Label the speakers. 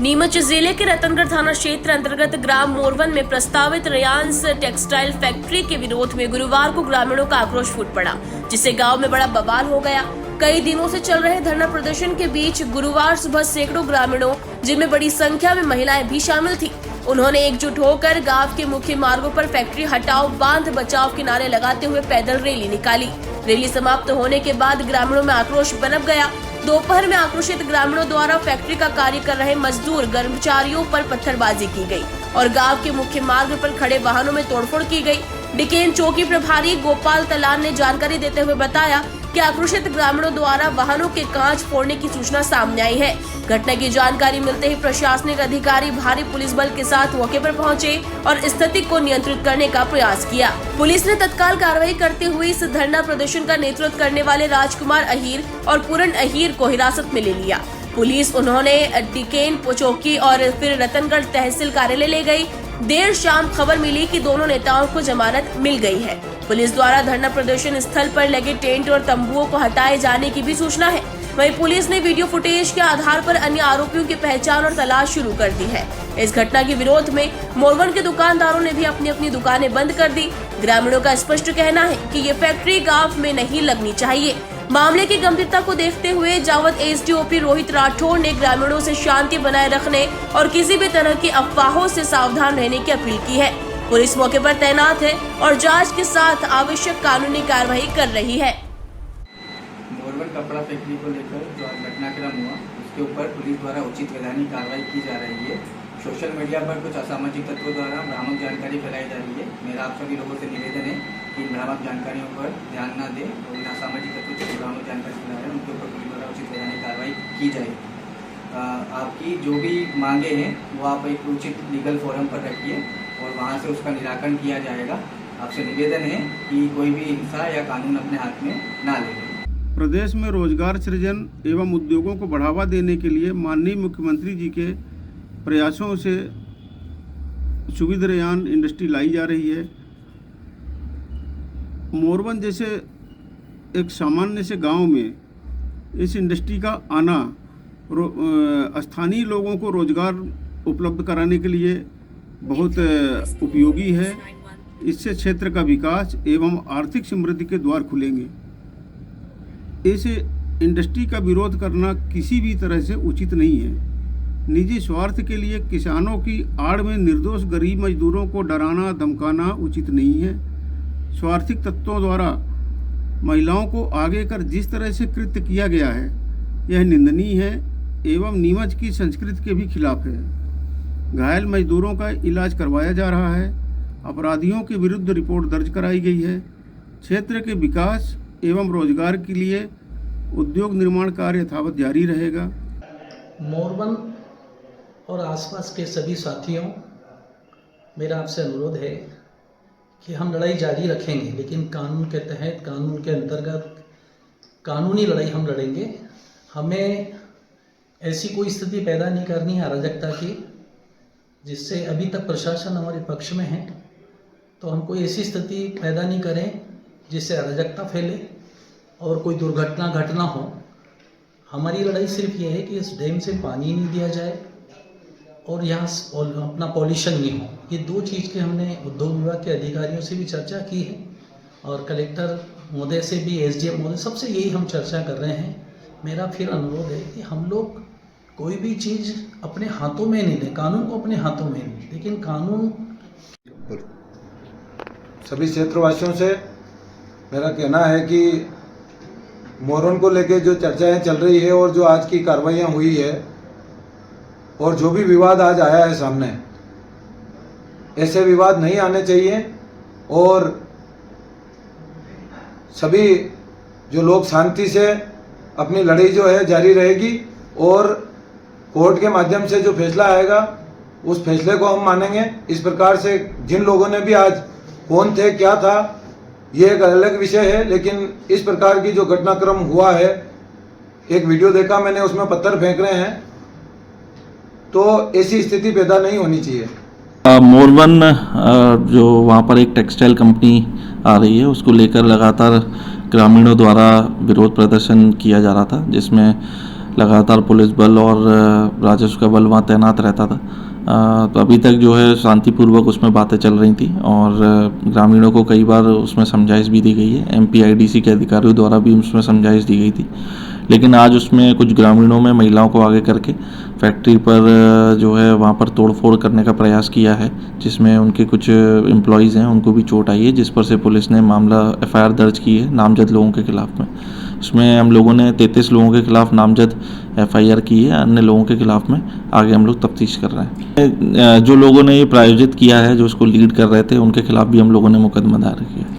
Speaker 1: नीमच जिले के रतनगढ़ थाना क्षेत्र अंतर्गत ग्राम मोरवन में प्रस्तावित रियांस टेक्सटाइल फैक्ट्री के विरोध में गुरुवार को ग्रामीणों का आक्रोश फूट पड़ा, जिससे गांव में बड़ा बवाल हो गया। कई दिनों से चल रहे धरना प्रदर्शन के बीच गुरुवार सुबह सैकड़ों ग्रामीणों, जिनमें बड़ी संख्या में महिलाएं भी शामिल थी, उन्होंने एकजुट होकर गांव के मुख्य मार्गों पर फैक्ट्री हटाओ बांध बचाओ के नारे लगाते हुए पैदल रैली निकाली। रैली समाप्त होने के बाद ग्रामीणों में आक्रोश पनप गया। दोपहर में आक्रोशित ग्रामीणों द्वारा फैक्ट्री का कार्य कर रहे मजदूर कर्मचारियों पर पत्थरबाजी की गई और गांव के मुख्य मार्ग पर खड़े वाहनों में तोड़फोड़ की गई। डिकेन चौकी प्रभारी गोपाल तलान ने जानकारी देते हुए बताया कि आक्रोशित ग्रामीणों द्वारा वाहनों के कांच फोड़ने की सूचना सामने आई है। घटना की जानकारी मिलते ही प्रशासनिक अधिकारी भारी पुलिस बल के साथ मौके पर पहुंचे और स्थिति को नियंत्रित करने का प्रयास किया। पुलिस ने तत्काल कार्रवाई करते हुए इस धरना प्रदर्शन का नेतृत्व करने वाले राजकुमार अहीर और पूरन अहीर को हिरासत में ले लिया। पुलिस उन्होंने डिकेन चौकी और फिर रतनगढ़ तहसील कार्यालय ले गई। देर शाम खबर मिली कि दोनों नेताओं को जमानत मिल गई है। पुलिस द्वारा धरना प्रदर्शन स्थल पर लगे टेंट और तंबुओं को हटाए जाने की भी सूचना है। वहीं पुलिस ने वीडियो फुटेज के आधार पर अन्य आरोपियों की पहचान और तलाश शुरू कर दी है। इस घटना के विरोध में मोरवन के दुकानदारों ने भी अपनी अपनी दुकानें बंद कर दी। ग्रामीणों का स्पष्ट कहना है कि ये फैक्ट्री गाँव में नहीं लगनी चाहिए। मामले की गंभीरता को देखते हुए जावत एसडीओपी रोहित राठौड़ ने ग्रामीणों से शांति बनाए रखने और किसी भी तरह की अफवाहों से सावधान रहने की अपील की है। पुलिस मौके पर तैनात है और जांच के साथ आवश्यक कानूनी कार्रवाई कर रही है।
Speaker 2: मोरवन कपड़ा फैक्ट्री को लेकर जो घटनाक्रम हुआ, उसके ऊपर पुलिस द्वारा उचित वैधानिक कार्रवाई की जा रही है। सोशल मीडिया पर कुछ असामाजिक तत्वों द्वारा भ्रामक जानकारी फैलाई जा रही है। मेरा आप सभी लोगों से निवेदन है कि इन भ्रामक जानकारियों पर ध्यान न दें और इन असामाजिक तत्वों से भ्रामक जानकारी फैला रहे हैं उनके ऊपर पुलिस द्वारा उचित वैधानिक कार्रवाई की जाए। आपकी जो भी मांगे हैं वो आप एक उचित लीगल फोरम पर रखिए और वहाँ से उसका निराकरण किया जाएगा। आपसे निवेदन है कि कोई भी हिंसा या कानून अपने हाथ में ना ले।
Speaker 3: प्रदेश में रोजगार सृजन एवं उद्योगों को बढ़ावा देने के लिए माननीय मुख्यमंत्री जी के प्रयासों से सुविधा रेयान इंडस्ट्री लाई जा रही है। मोरवन जैसे एक सामान्य से गांव में इस इंडस्ट्री का आना स्थानीय लोगों को रोजगार उपलब्ध कराने के लिए बहुत उपयोगी है। इससे क्षेत्र का विकास एवं आर्थिक समृद्धि के द्वार खुलेंगे। इस इंडस्ट्री का विरोध करना किसी भी तरह से उचित नहीं है। निजी स्वार्थ के लिए किसानों की आड़ में निर्दोष गरीब मजदूरों को डराना धमकाना उचित नहीं है। स्वार्थिक तत्वों द्वारा महिलाओं को आगे कर जिस तरह से कृत्य किया गया है, यह निंदनीय है एवं नीमच की संस्कृति के भी खिलाफ है। घायल मजदूरों का इलाज करवाया जा रहा है। अपराधियों के विरुद्ध रिपोर्ट दर्ज कराई गई है। क्षेत्र के विकास एवं रोजगार के लिए उद्योग निर्माण कार्य यथावत जारी रहेगा।
Speaker 4: मोरवन और आसपास के सभी साथियों, मेरा आपसे अनुरोध है कि हम लड़ाई जारी रखेंगे, लेकिन कानून के तहत, कानून के अंतर्गत कानूनी लड़ाई हम लड़ेंगे। हमें ऐसी कोई स्थिति पैदा नहीं करनी है अराजकता की, जिससे अभी तक प्रशासन हमारे पक्ष में है, तो हम कोई ऐसी स्थिति पैदा नहीं करें जिससे अराजकता फैले और कोई दुर्घटना घटना हो। हमारी लड़ाई सिर्फ ये है कि इस डैम से पानी नहीं दिया जाए और यहाँ अपना पॉल्यूशन नहीं हो। ये दो चीज़ की हमने उद्योग विभाग के अधिकारियों से भी चर्चा की है और कलेक्टर महोदय से भी, एसडीएम महोदय, सबसे यही हम चर्चा कर रहे हैं। मेरा फिर अनुरोध है कि हम लोग कोई भी चीज़ अपने हाथों में नहीं लें, कानून को अपने हाथों में नहीं, लेकिन कानून।
Speaker 5: सभी क्षेत्रवासियों से मेरा कहना है कि मोरवन को लेकर जो चर्चाएं चल रही है और जो आज की कार्रवाइयाँ हुई है और जो भी विवाद आज आया है सामने, ऐसे विवाद नहीं आने चाहिए और सभी जो लोग शांति से अपनी लड़ाई जो है जारी रहेगी और कोर्ट के माध्यम से जो फैसला आएगा उस फैसले को हम मानेंगे। इस प्रकार से जिन लोगों ने भी आज कौन थे क्या था ये एक अलग विषय है, लेकिन इस प्रकार की जो घटनाक्रम हुआ है, एक वीडियो देखा मैंने, उसमें पत्थर फेंक रहे हैं, तो ऐसी स्थिति पैदा नहीं होनी चाहिए।
Speaker 6: मोरवन जो वहाँ पर एक टेक्सटाइल कंपनी आ रही है, उसको लेकर लगातार ग्रामीणों द्वारा विरोध प्रदर्शन किया जा रहा था, जिसमें लगातार पुलिस बल और राजस्व का बल वहाँ तैनात रहता था। तो अभी तक जो है शांतिपूर्वक उसमें बातें चल रही थी और ग्रामीणों को कई बार उसमें समझाइश भी दी गई है। MPIDC के अधिकारियों द्वारा भी उसमें समझाइश दी गई थी, लेकिन आज उसमें कुछ ग्रामीणों में महिलाओं को आगे करके फैक्ट्री पर जो है वहाँ पर तोड़फोड़ करने का प्रयास किया है, जिसमें उनके कुछ एम्प्लॉयज़ हैं उनको भी चोट आई है, जिस पर से पुलिस ने मामला FIR दर्ज की है नामजद लोगों के खिलाफ में। उसमें हम लोगों ने 33 लोगों के खिलाफ नामजद FIR की है, अन्य लोगों के खिलाफ में आगे हम लोग तफ्तीश कर रहे हैं। जो लोगों ने ये प्रायोजित किया है, जो उसको लीड कर रहे थे, उनके खिलाफ भी हम लोगों ने मुकदमा दायर किया है।